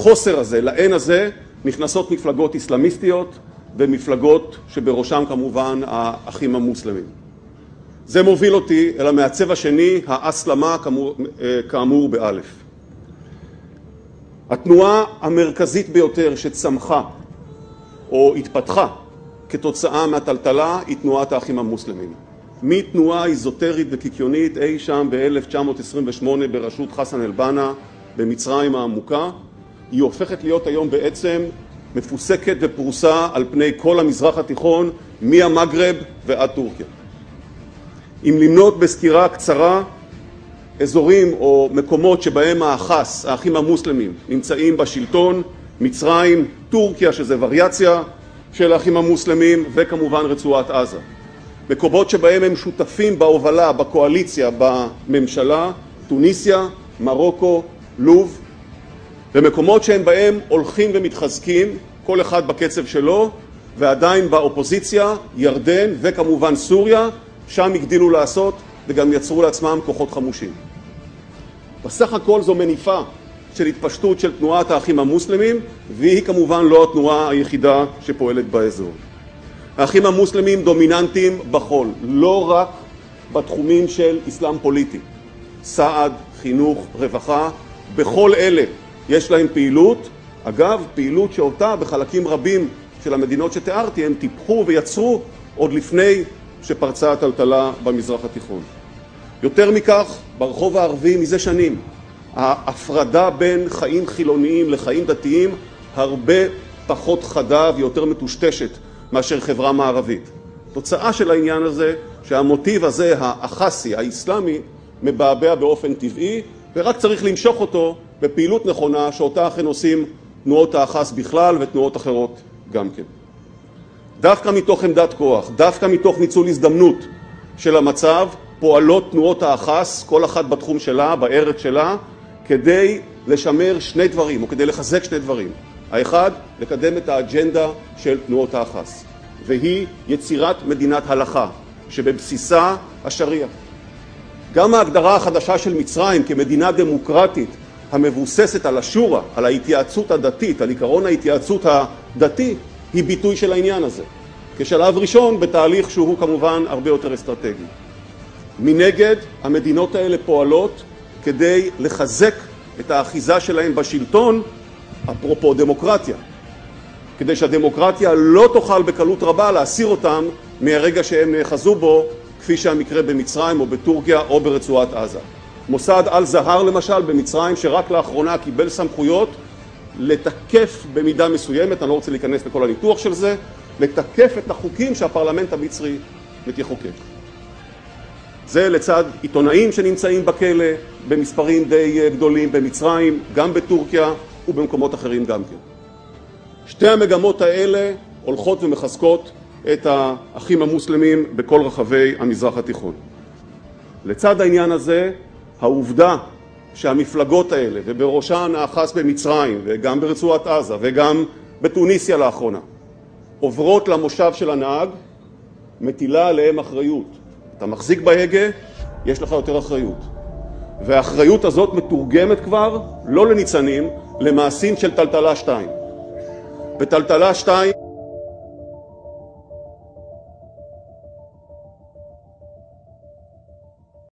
לחוסר הזה, לאין הזה, נכנסות מפלגות אסלאמיסטיות ומפלגות שבראשם כמובן האחים המוסלמים. זה מוביל אותי אל המעצב השני, האסלאמה כאמור באלף. התנועה המרכזית ביותר שצמחה או התפתחה כתוצאה מהטלטלה היא תנועת האחים המוסלמים. מתנועה איזוטרית וקיקיונית אי שם ב-1928 בראשות חסן אל-בנה במצרים העמוקה, היא הופכת להיות היום בעצם מפוסקת ופרוסה על פני כל המזרח התיכון, מהמגרב ועד טורקיה. אם למנות בסקירה קצרה אזורים או מקומות שבהם האחים המוסלמים נמצאים בשלטון, מצרים, טורקיה שזה וריאציה של האחים המוסלמים, וכמובן רצועת עזה. מקומות שבהם הם שותפים בהובלה, בקואליציה, בממשלה, טוניסיה, מרוקו, לוב, ומקומות שהם בהם הולכים ומתחזקים, כל אחד בקצב שלו, ועדיין באופוזיציה, ירדן וכמובן סוריה, שם הגדילו לעשות וגם יצרו לעצמם כוחות חמושים. בסך הכל זו מניפה של התפשטות של תנועת האחים המוסלמים, והיא כמובן לא התנועה היחידה שפועלת באזור. האחים המוסלמים דומיננטיים בכל, לא רק בתחומים של אסלאם פוליטי, סעד, חינוך, רווחה, בכל אלה יש להם פעילות, אגב פעילות שאותה בחלקים רבים של המדינות שתיארתי הם טיפחו ויצרו עוד לפני שפרצה הטלטלה במזרח התיכון. יותר מכך, ברחוב הערבי מזה שנים, ההפרדה בין חיים חילוניים לחיים דתיים הרבה פחות חדה ויותר מטושטשת מאשר חברה מערבית. תוצאה של העניין הזה שהמוטיב הזה, האחסי, האסלאמי, מבעבע באופן טבעי, ורק צריך למשוך אותו בפעילות נכונה שאותה אכן עושים תנועות האחס בכלל ותנועות אחרות גם כן. דווקא מתוך עמדת כוח, דווקא מתוך ניצול הזדמנות של המצב, פועלות תנועות האחס, כל אחת בתחום שלה, בארץ שלה, כדי לשמר שני דברים, או כדי לחזק שני דברים. האחד, לקדם את האג'נדה של תנועות האחס, והיא יצירת מדינת הלכה, שבבסיסה השריעה. גם ההגדרה החדשה של מצרים כמדינה דמוקרטית, המבוססת על השורה, על ההתייעצות הדתית, על עיקרון ההתייעצות הדתי, היא ביטוי של העניין הזה, כשלב ראשון בתהליך שהוא כמובן הרבה יותר אסטרטגי. מנגד, המדינות האלה פועלות כדי לחזק את האחיזה שלהם בשלטון, אפרופו דמוקרטיה, כדי שהדמוקרטיה לא תוכל בקלות רבה להסיר אותם מהרגע שהם נאחזו בו, כפי שהמקרה במצרים או בטורקיה או ברצועת עזה. מוסד אל-זהר למשל במצרים, שרק לאחרונה קיבל סמכויות לתקף במידה מסוימת, אני לא רוצה להיכנס לכל הניתוח של זה, לתקף את החוקים שהפרלמנט המצרי יחוקק. זה לצד עיתונאים שנמצאים בכלא במספרים די גדולים במצרים, גם בטורקיה ובמקומות אחרים גם כן. שתי המגמות האלה הולכות ומחזקות את האחים המוסלמים בכל רחבי המזרח התיכון. לצד העניין הזה, העובדה שהמפלגות האלה, ובראשן האחס במצרים וגם ברצועת עזה וגם בטוניסיה לאחרונה, עוברות למושב של הנהג, מטילה עליהם אחריות. אתה מחזיק בהגה, יש לך יותר אחריות. והאחריות הזאת מתורגמת כבר, לא לניצנים, למעשים של טלטלה 2. בטלטלה 2